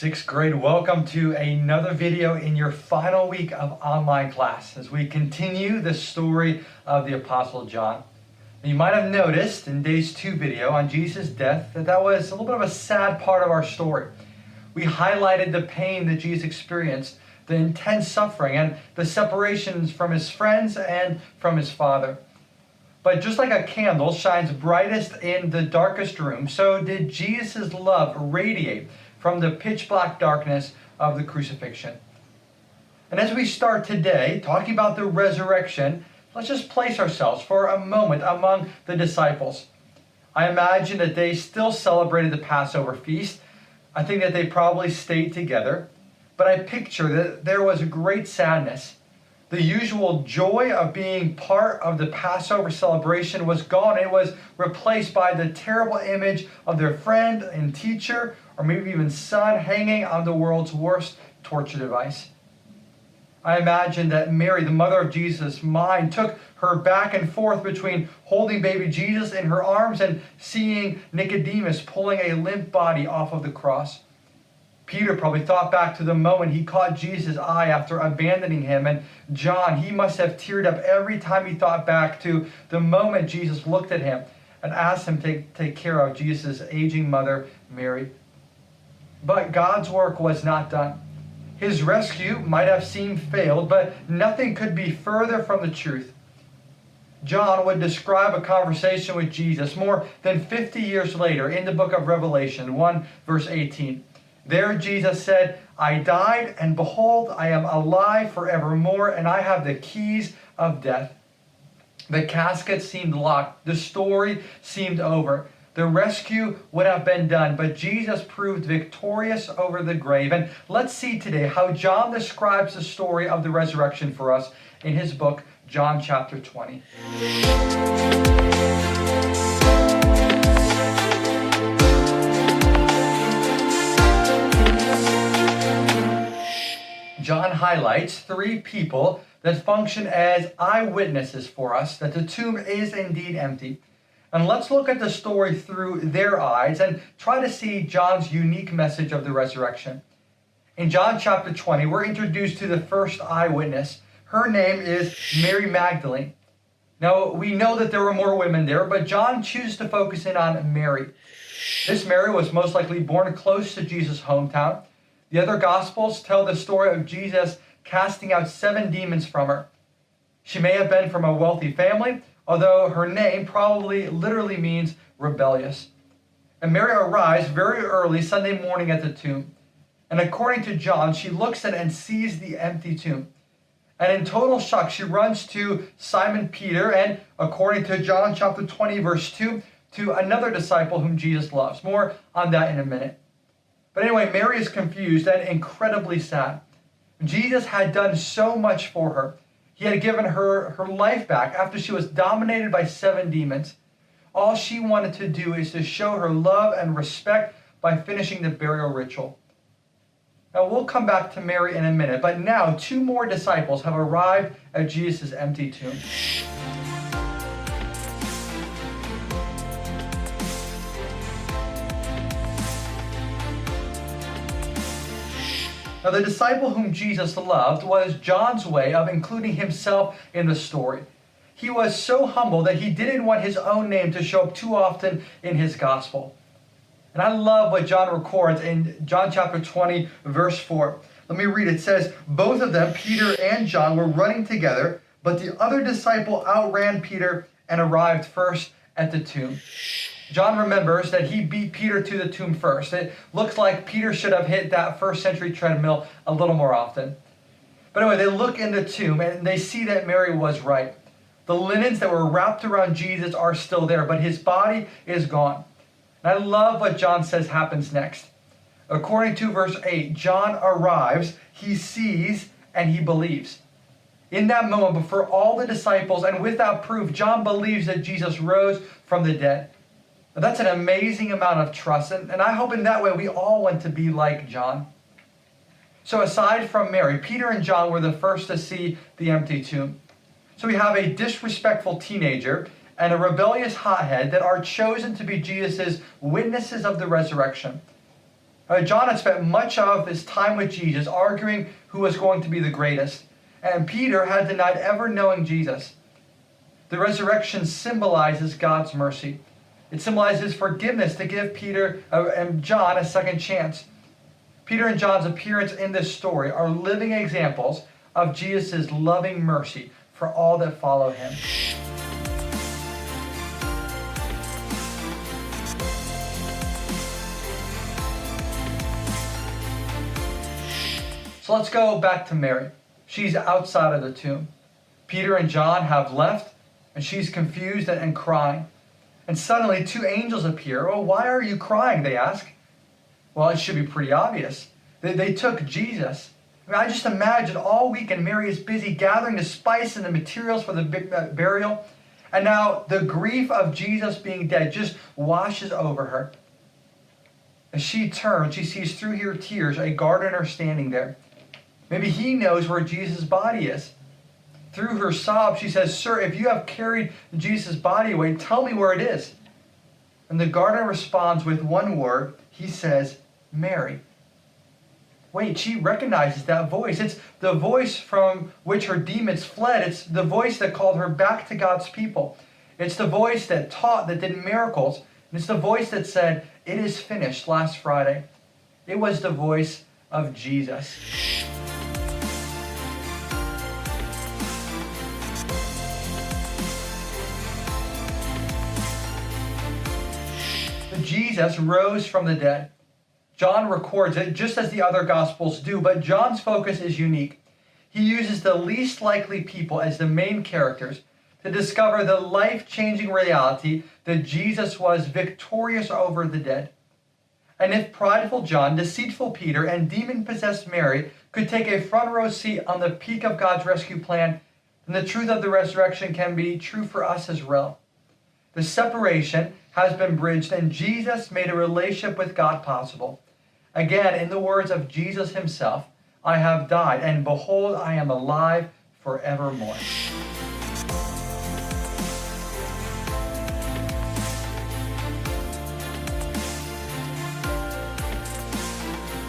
Sixth grade, welcome to another video in your final week of online class as we continue the story of the Apostle John. You might have noticed in Days 2 video on Jesus' death that was a little bit of a sad part of our story. We highlighted the pain that Jesus experienced, the intense suffering, and the separations from his friends and from his Father. But just like a candle shines brightest in the darkest room, so did Jesus' love radiate from the pitch black darkness of the crucifixion. And as we start today talking about the resurrection, let's just place ourselves for a moment among the disciples. I imagine that they still celebrated the Passover feast. I think that they probably stayed together, but I picture that there was a great sadness. The usual joy of being part of the Passover celebration was gone. It was replaced by the terrible image of their friend and teacher, or maybe even son, hanging on the world's worst torture device. I imagine that Mary, the mother of Jesus' mind, took her back and forth between holding baby Jesus in her arms and seeing Nicodemus pulling a limp body off of the cross. Peter probably thought back to the moment he caught Jesus' eye after abandoning him, and John, he must have teared up every time he thought back to the moment Jesus looked at him and asked him to take care of Jesus' aging mother, Mary. But God's work was not done. His rescue might have seemed failed, but nothing could be further from the truth. John would describe a conversation with Jesus more than 50 years later in the book of Revelation 1 verse 18. There Jesus said, "I died, and behold, I am alive forevermore, and I have the keys of death." The casket seemed locked. The story seemed over. The rescue would have been done, but Jesus proved victorious over the grave. And let's see today how John describes the story of the resurrection for us in his book, John chapter 20. John highlights three people that function as eyewitnesses for us that the tomb is indeed empty. And let's look at the story through their eyes and try to see John's unique message of the resurrection. In John chapter 20, we're introduced to the first eyewitness. Her name is Mary Magdalene. Now, we know that there were more women there, but John chooses to focus in on Mary. This Mary was most likely born close to Jesus' hometown. The other Gospels tell the story of Jesus casting out 7 demons from her. She may have been from a wealthy family, although her name probably literally means rebellious. And Mary arrives very early Sunday morning at the tomb. And according to John, she looks at and sees the empty tomb. And in total shock, she runs to Simon Peter and, according to John chapter 20, verse 2, to another disciple whom Jesus loves. More on that in a minute. But anyway, Mary is confused and incredibly sad. Jesus had done so much for her. He had given her her life back after she was dominated by 7 demons. All she wanted to do is to show her love and respect by finishing the burial ritual. Now we'll come back to Mary in a minute, but now 2 more disciples have arrived at Jesus' empty tomb. Now, the disciple whom Jesus loved was John's way of including himself in the story. He was so humble that he didn't want his own name to show up too often in his gospel. And I love what John records in John chapter 20, verse 4. Let me read it. It says, "Both of them, Peter and John, were running together, but the other disciple outran Peter and arrived first at the tomb." John remembers that he beat Peter to the tomb first. It looks like Peter should have hit that first century treadmill a little more often. But anyway, they look in the tomb and they see that Mary was right. The linens that were wrapped around Jesus are still there, but his body is gone. And I love what John says happens next. According to verse 8, John arrives, he sees, and he believes. In that moment, before all the disciples and without proof, John believes that Jesus rose from the dead. Now, that's an amazing amount of trust, and I hope in that way we all want to be like John. So aside from Mary, Peter and John were the first to see the empty tomb. So we have a disrespectful teenager and a rebellious hothead that are chosen to be Jesus' witnesses of the resurrection. John had spent much of his time with Jesus arguing who was going to be the greatest, and Peter had denied ever knowing Jesus. The resurrection symbolizes God's mercy. It symbolizes forgiveness to give Peter and John a second chance. Peter and John's appearance in this story are living examples of Jesus' loving mercy for all that follow him. So let's go back to Mary. She's outside of the tomb. Peter and John have left, and she's confused and crying. And suddenly 2 angels appear. "Well, why are you crying?" they ask. Well, it should be pretty obvious. They took Jesus. I just imagine all weekend Mary is busy gathering the spice and the materials for the burial. And now the grief of Jesus being dead just washes over her. As she turns, she sees through her tears a gardener standing there. Maybe he knows where Jesus' body is. Through her sobs, she says, "Sir, if you have carried Jesus' body away, tell me where it is." And the gardener responds with one word. He says, "Mary." Wait, she recognizes that voice. It's the voice from which her demons fled. It's the voice that called her back to God's people. It's the voice that taught, that did miracles. And it's the voice that said, "It is finished," last Friday. It was the voice of Jesus. Jesus rose from the dead. John records it just as the other Gospels do, but John's focus is unique. He uses the least likely people as the main characters to discover the life-changing reality that Jesus was victorious over the dead. And if prideful John, deceitful Peter, and demon-possessed Mary could take a front row seat on the peak of God's rescue plan, then the truth of the resurrection can be true for us as well. The separation has been bridged, and Jesus made a relationship with God possible. Again, in the words of Jesus himself, "I have died, and behold, I am alive forevermore."